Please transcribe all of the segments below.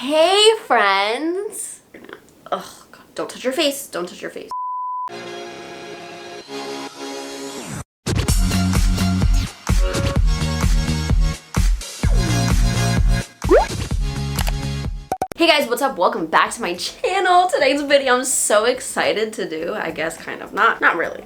Hey friends! Ugh, God, don't touch your face. Don't touch your face. Hey guys, what's up? Welcome back to my channel. Today's video I'm so excited to do. I guess kind of. Not really.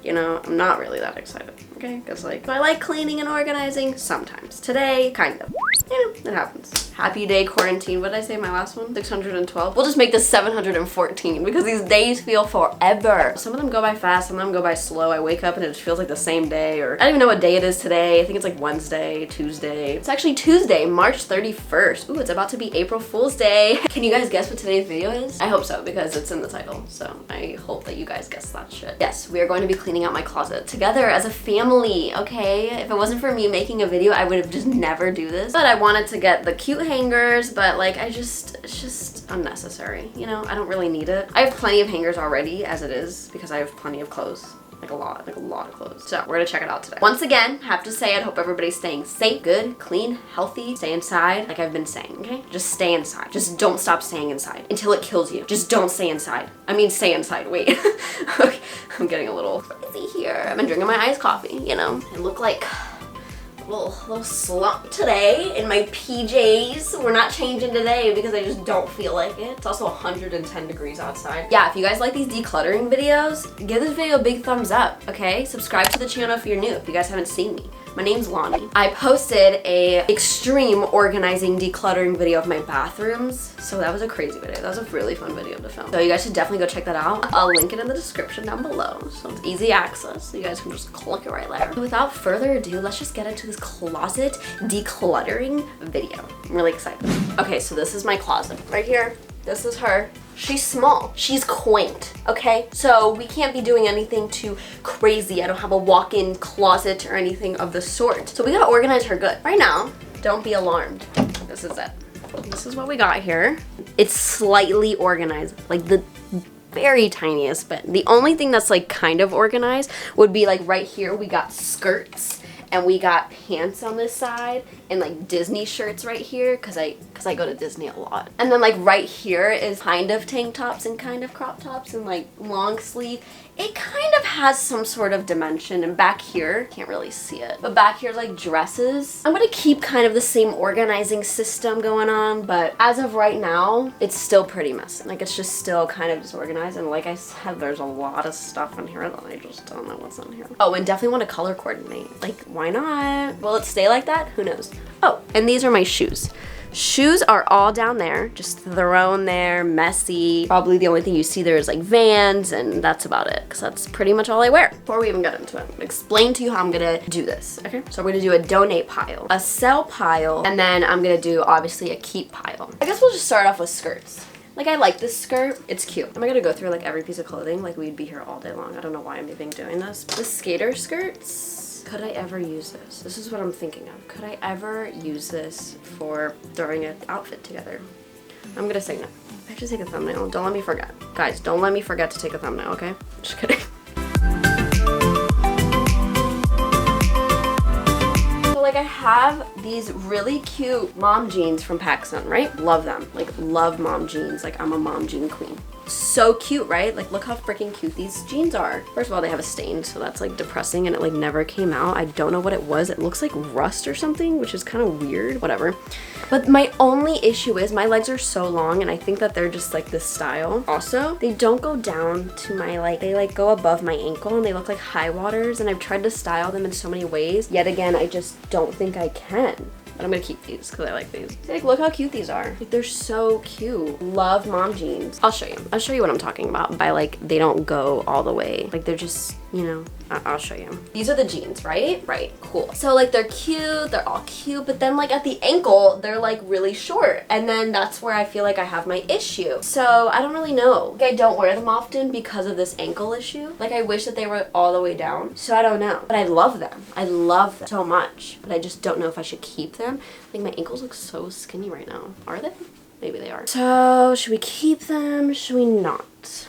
You know, I'm not really that excited. Okay? Because like, I like cleaning and organizing sometimes. Today, kind of. You know, it happens. Happy day quarantine. What did I say my last one? 612. We'll just make this 714 because these days feel forever. Some of them go by fast, some of them go by slow. I wake up and it just feels like the same day, or I don't even know what day it is today. I think it's like Wednesday, Tuesday. It's actually Tuesday, March 31st. Ooh, it's about to be April Fool's Day. Can you guys guess what today's video is? I hope so because it's in the title. So I hope that you guys guess that shit. Yes, we are going to be cleaning out my closet together as a family, okay? If it wasn't for me making a video, I would have just never do this. But I wanted to get the cute hangers, but like it's just unnecessary, you know? I don't really need it. I have plenty of hangers already as it is because I have plenty of clothes. Like a lot of clothes. So we're gonna check it out today. Once again, have to say I hope everybody's staying safe, good, clean, healthy. Stay inside like I've been saying, okay? Just stay inside. Just don't stop staying inside until it kills you. Just don't stay inside. I mean, stay inside, wait. Okay, I'm getting a little crazy here. I've been drinking my iced coffee, you know? I look like a little slump today in my PJs. We're not changing today because I just don't feel like it. It's also 110 degrees outside. Yeah, if you guys like these decluttering videos, give this video a big thumbs up, okay? Subscribe to the channel if you're new, if you guys haven't seen me. My name's Lonnie. I posted a extreme organizing decluttering video of my bathrooms. So that was a crazy video. That was a really fun video to film. So you guys should definitely go check that out. I'll link it in the description down below. So it's easy access. So you guys can just click it right there. Without further ado, let's just get into this closet decluttering video. I'm really excited. Okay, so this is my closet. Right here, this is her. She's small. She's quaint, okay? So we can't be doing anything too crazy. I don't have a walk-in closet or anything of the sort. So we gotta organize her good. Right now, don't be alarmed. This is it. This is what we got here. It's slightly organized, like the very tiniest bit. The only thing that's like kind of organized would be like right here, we got skirts. And we got pants on this side and like Disney shirts right here because I go to Disney a lot. And then like right here is kind of tank tops and kind of crop tops and like long sleeve. It kind of has some sort of dimension, and back here, can't really see it, but back here like dresses. I'm gonna keep kind of the same organizing system going on, but as of right now, it's still pretty messy. Like it's just still kind of disorganized, and like I said, there's a lot of stuff in here that I just don't know what's on here. Oh, and definitely want to color coordinate. Like, why not? Will it stay like that? Who knows? Oh, and these are my shoes. Shoes are all down there, just thrown there, messy. Probably the only thing you see there is like Vans, and that's about it, because that's pretty much all I wear. Before we even get into it, I'm gonna explain to you how I'm gonna do this, okay? So we're gonna do a donate pile, a sell pile, and then I'm gonna do obviously a keep pile. I guess we'll just start off with skirts. Like, I like this skirt. It's cute. Am I gonna go through like every piece of clothing? Like, we'd be here all day long. I don't know why I'm even doing this. The skater skirts. Could I ever use this? This is what I'm thinking of. Could I ever use this for throwing an outfit together? I'm gonna say no. I have to take a thumbnail. Don't let me forget. Guys, don't let me forget to take a thumbnail, okay? Just kidding. So like I have these really cute mom jeans from PacSun, right? Love them. Like, love mom jeans. Like, I'm a mom jean queen. So cute, right? Like, look how freaking cute these jeans are. First of all, they have a stain, so that's like depressing, and it like never came out. I don't know what it was. It looks like rust or something, which is kind of weird. Whatever. But my only issue is my legs are so long, and I think that they're just like this style. Also, they don't go down to my like, they like go above my ankle, and they look like high waters, and I've tried to style them in so many ways. Yet again, I just don't think I can. But I'm gonna keep these because I like these. Like, look how cute these are. Like, they're so cute. Love mom jeans. I'll show you. I'll show you what I'm talking about by like, they don't go all the way. Like, they're just, you know, I'll show you. These are the jeans, right? Right, cool. So like, they're cute, they're all cute, but then like at the ankle, they're like really short. And then that's where I feel like I have my issue. So I don't really know. Like, I don't wear them often because of this ankle issue. Like, I wish that they were all the way down. So I don't know, but I love them. I love them so much, but I just don't know if I should keep them. Like, my ankles look so skinny right now. Are they? Maybe they are. So should we keep them? Should we not?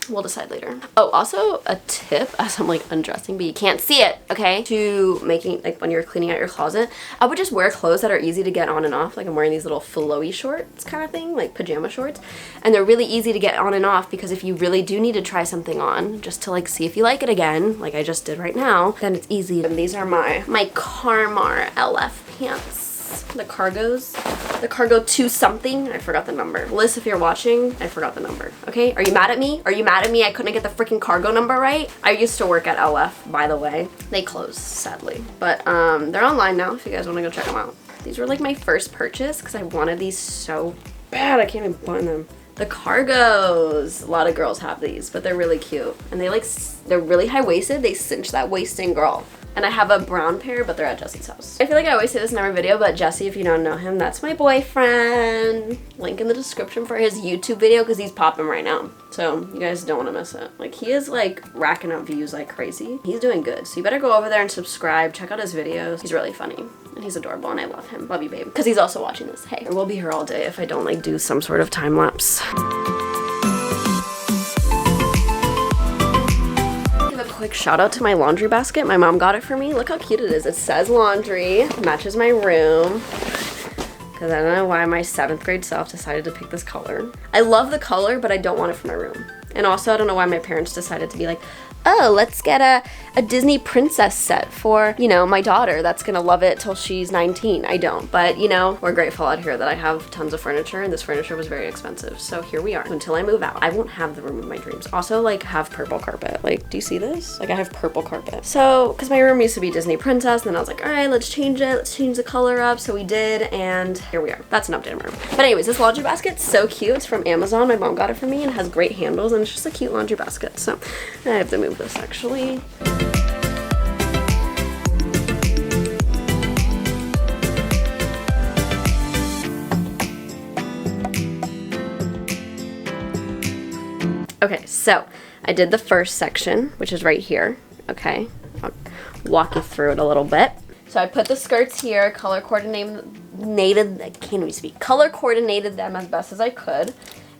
We'll decide later. Oh, also a tip as I'm like undressing, but you can't see it, okay? To making, like when you're cleaning out your closet, I would just wear clothes that are easy to get on and off. Like I'm wearing these little flowy shorts kind of thing, like pajama shorts. And they're really easy to get on and off because if you really do need to try something on, just to like see if you like it again, like I just did right now, then it's easy. And these are my Carmar LF pants. The cargos, the cargo 2 something, I forgot the number. Liz, if you're watching, I forgot the number, okay? Are you mad at me? Are you mad at me? I couldn't get the freaking cargo number right? I used to work at LF, by the way. They closed, sadly. But they're online now if you guys want to go check them out. These were like my first purchase because I wanted these so bad. I can't even button them. The cargos. A lot of girls have these, but they're really cute. And they're really high-waisted. They cinch that waist in, girl. And I have a brown pair, but they're at Jesse's house. I feel like I always say this in every video, but Jesse, if you don't know him, that's my boyfriend. Link in the description for his YouTube video because he's popping right now. So you guys don't want to miss it. Like he is like racking up views like crazy. He's doing good. So you better go over there and subscribe. Check out his videos. He's really funny. And he's adorable and I love him. Love you, babe. Because he's also watching this. Hey, we'll be here all day if I don't like do some sort of time lapse. Quick shout out to my laundry basket. My mom got it for me. Look how cute it is. It says laundry, matches my room. Because I don't know why my 7th grade self decided to pick this color. I love the color, but I don't want it for my room. And also I don't know why my parents decided to be like, oh, let's get a Disney princess set for, you know, my daughter that's gonna love it till she's 19. I don't, but you know, we're grateful out here that I have tons of furniture and this furniture was very expensive. So here we are. Until I move out, I won't have the room of my dreams. Also, like, have purple carpet. Like, do you see this? Like, I have purple carpet. So, because my room used to be Disney princess, and then I was like, all right, let's change it. Let's change the color up. So we did, and here we are. That's an update of my room. But anyways, this laundry basket's so cute. It's from Amazon. My mom got it for me and it has great handles and it's just a cute laundry basket. So I have to move this actually. Okay, so I did the first section, which is right here. Okay, I'll walk you through it a little bit. So I put the skirts here, color coordinated, I can't even speak, color coordinated them as best as I could.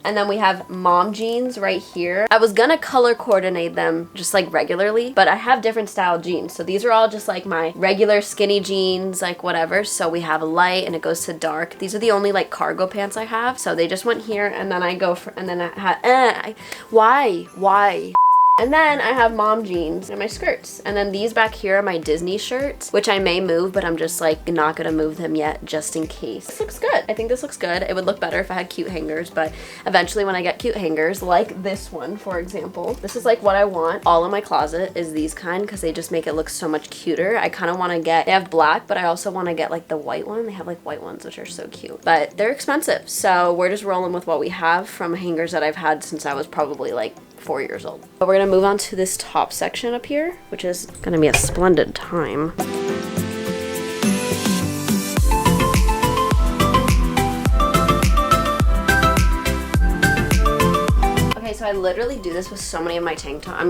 And then we have mom jeans right here. I was gonna color coordinate them just like regularly, but I have different style jeans. So these are all just like my regular skinny jeans, like whatever. So we have a light and it goes to dark. These are the only like cargo pants I have. So they just went here and then I go for, and then I had, why? And then I have mom jeans and my skirts. And then these back here are my Disney shirts, which I may move, but I'm just like not gonna move them yet just in case. This looks good. I think this looks good. It would look better if I had cute hangers, but eventually when I get cute hangers, like this one, for example, this is like what I want. All in my closet is these kind because they just make it look so much cuter. I kind of want to get, they have black, but I also want to get like the white one. They have like white ones, which are so cute, but they're expensive. So we're just rolling with what we have from hangers that I've had since I was probably like 4 years old. But we're gonna move on to this top section up here, which is gonna be a splendid time. So I literally do this with so many of my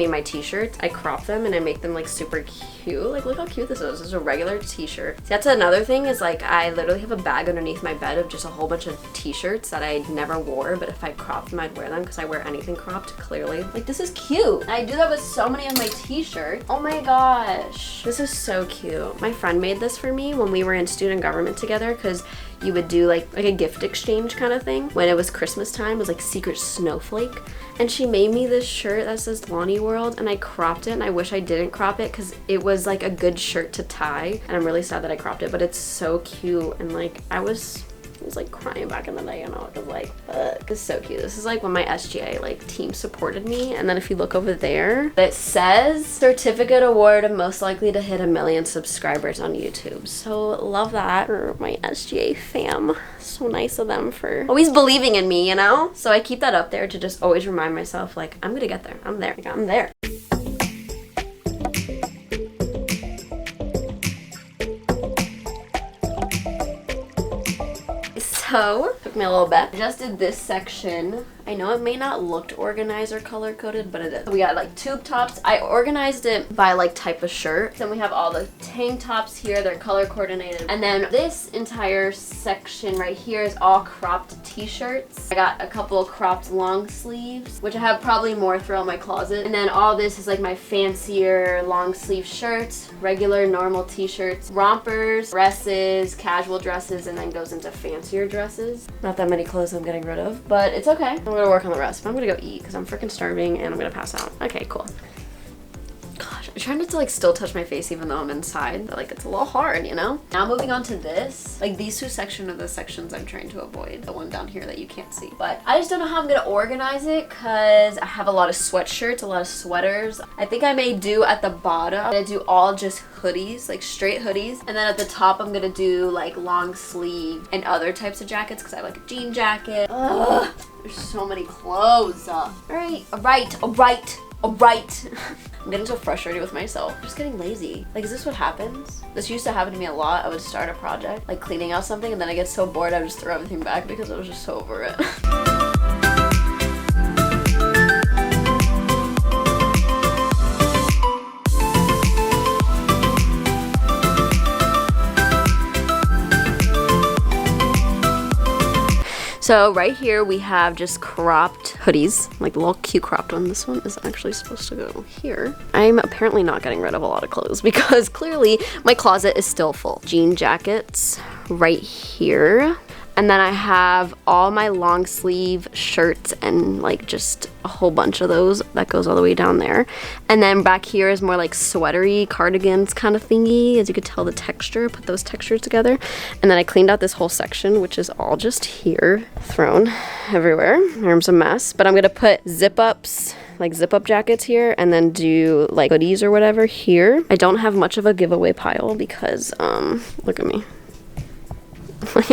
my t-shirts. I crop them and I make them like super cute. Like, look how cute this is. This is a regular t-shirt. See, that's another thing is like I literally have a bag underneath my bed of just a whole bunch of t-shirts that I never wore, but if I cropped them, I'd wear them because I wear anything cropped, clearly. Like, this is cute. And I do that with so many of my t-shirts. Oh my gosh. This is so cute. My friend made this for me when we were in student government together because you would do like a gift exchange kind of thing. When it was Christmas time, it was like Secret Snowflake. And she made me this shirt that says Lonnie World and I cropped it and I wish I didn't crop it because it was like a good shirt to tie. And I'm really sad that I cropped it, but it's so cute. And like I was like crying back in the day, you know, it was like, fuck, it's so cute. This is like when my SGA like team supported me. And then if you look over there, it says certificate award of most likely to hit 1 million subscribers on YouTube. So love that for my SGA fam. So nice of them for always believing in me, you know? So I keep that up there to just always remind myself like, I'm gonna get there. I'm there. Like, I'm there. So, took me a little bit. I just did this section I know it may not look organized or color coded, but it is. We got like tube tops. I organized it by like type of shirt. Then we have all the tank tops here. They're color coordinated. And then this entire section right here is all cropped t-shirts. I got a couple cropped long sleeves, which I have probably more throughout my closet. And then all this is like my fancier long sleeve shirts, regular normal t-shirts, rompers, dresses, casual dresses, and then goes into fancier dresses. Not that many clothes I'm getting rid of, but it's okay. I'm gonna work on the rest. I'm gonna go eat because I'm freaking starving and I'm gonna pass out. Okay, cool. Gosh, I'm trying not to like still touch my face even though I'm inside, but like it's a little hard, you know? Now moving on to this, like these two sections are the sections I'm trying to avoid. The one down here that you can't see. But I just don't know how I'm gonna organize it because I have a lot of sweatshirts, a lot of sweaters. I think I may do at the bottom, I'm gonna do all just hoodies, like straight hoodies. And then at the top, I'm gonna do like long sleeve and other types of jackets because I have like a jean jacket. Ugh, there's so many clothes. All right. I'm getting so frustrated with myself. I'm just getting lazy. Like, is this what happens? This used to happen to me a lot. I would start a project, like cleaning out something, and then I get so bored I would just throw everything back because I was just so over it. So right here we have just cropped hoodies, like the little cute cropped one. This one is actually supposed to go here. I'm apparently not getting rid of a lot of clothes because clearly my closet is still full. Jean jackets right here. And then I have all my long sleeve shirts and like just a whole bunch of those that goes all the way down there. And then back here is more like sweatery cardigans kind of thingy. As you could tell the texture, put those textures together. And then I cleaned out this whole section, which is all just here, thrown everywhere. Room's a mess, but I'm gonna put zip ups, like zip up jackets here, and then do like hoodies or whatever here. I don't have much of a giveaway pile because look at me. Like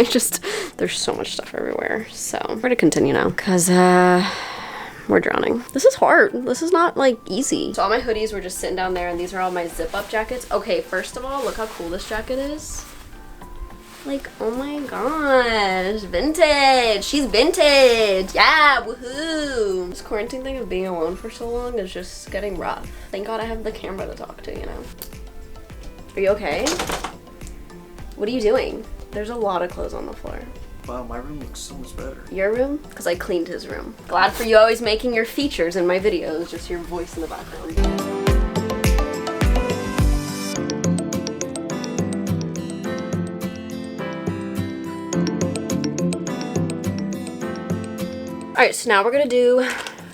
there's so much stuff everywhere. So we're gonna continue now because we're drowning. This is hard. This is not like easy. So all my hoodies were just sitting down there and these are all my zip up jackets. Okay, first of all, look how cool this jacket is. Like, oh my gosh, vintage. She's vintage. Yeah, woohoo. This quarantine thing of being alone for so long is just getting rough. Thank God I have the camera to talk to, you know. Are you okay? What are you doing? There's a lot of clothes on the floor. Wow, my room looks so much better. Your room? Because I cleaned his room. Glad for you always making your features in my videos, just your voice in the background. Alright, so now we're gonna do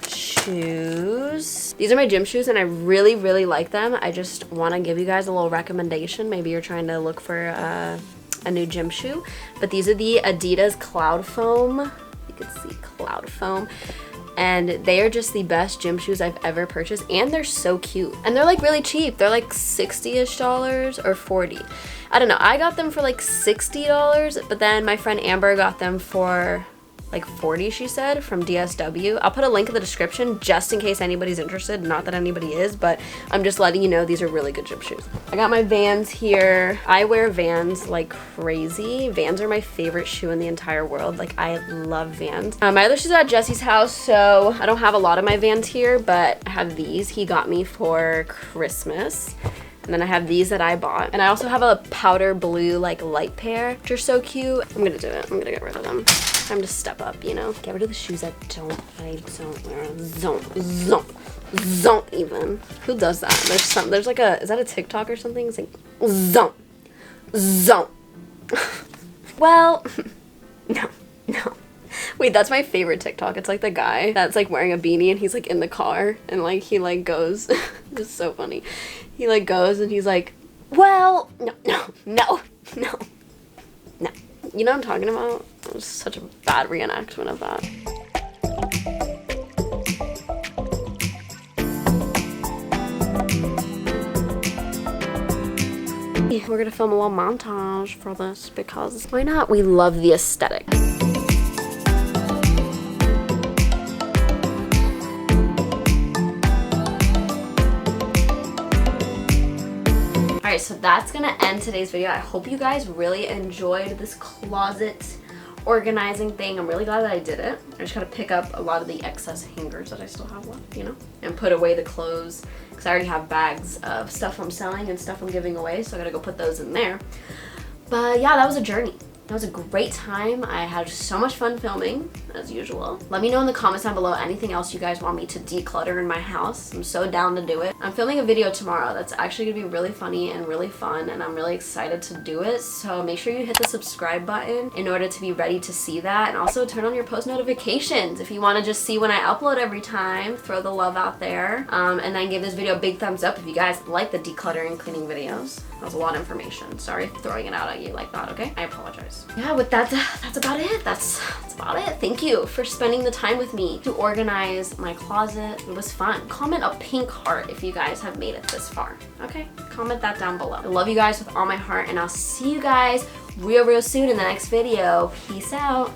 shoes. These are my gym shoes and I really, really like them. I just want to give you guys a little recommendation. Maybe you're trying to look for a new gym shoe, but these are the Adidas Cloud Foam. You can see Cloud Foam, and they are just the best gym shoes I've ever purchased, and they're so cute, and they're like really cheap. They're like $60-ish or $40. I don't know. I got them for like $60, but then my friend Amber got them for like $40, she said, from DSW. I'll put a link in the description just in case anybody's interested. Not that anybody is, but I'm just letting you know these are really good gym shoes. I got my Vans here. I wear Vans like crazy. Vans are my favorite shoe in the entire world. Like, I love Vans. My other shoes are at Jesse's house, so I don't have a lot of my Vans here, but I have these. He got me for Christmas. And then I have these that I bought. And I also have a powder blue like light pair, which are so cute. I'm gonna do it. I'm gonna get rid of them. Time to step up, you know? Get rid of the shoes I don't wear. Don't even. Who does that? There's like a, is that a TikTok or something? It's like, zone. Well, no. Wait, that's my favorite TikTok. It's like the guy that's like wearing a beanie and he's like in the car and like he like goes, it's so funny. He like goes and he's like, well, no. You know what I'm talking about? It was such a bad reenactment of that. We're gonna film a little montage for this because why not? We love the aesthetic. Alright, so that's gonna end today's video. I hope you guys really enjoyed this closet organizing thing. I'm really glad that I did it. I just gotta pick up a lot of the excess hangers that I still have left, you know, and put away the clothes because I already have bags of stuff I'm selling and stuff I'm giving away, so I gotta go put those in there. But yeah, that was a journey. That was a great time. I had so much fun filming, as usual. Let me know in the comments down below anything else you guys want me to declutter in my house. I'm so down to do it. I'm filming a video tomorrow that's actually gonna be really funny and really fun, and I'm really excited to do it. So make sure you hit the subscribe button in order to be ready to see that, and also turn on your post notifications if you wanna just see when I upload every time. Throw the love out there. And then give this video a big thumbs up if you guys like the decluttering cleaning videos. That was a lot of information. Sorry for throwing it out at you like that, okay? I apologize. Yeah, with that, that's about it. That's about it. Thank you for spending the time with me to organize my closet. It was fun. Comment a pink heart if you guys have made it this far, okay? Comment that down below. I love you guys with all my heart, and I'll see you guys real soon in the next video. Peace out.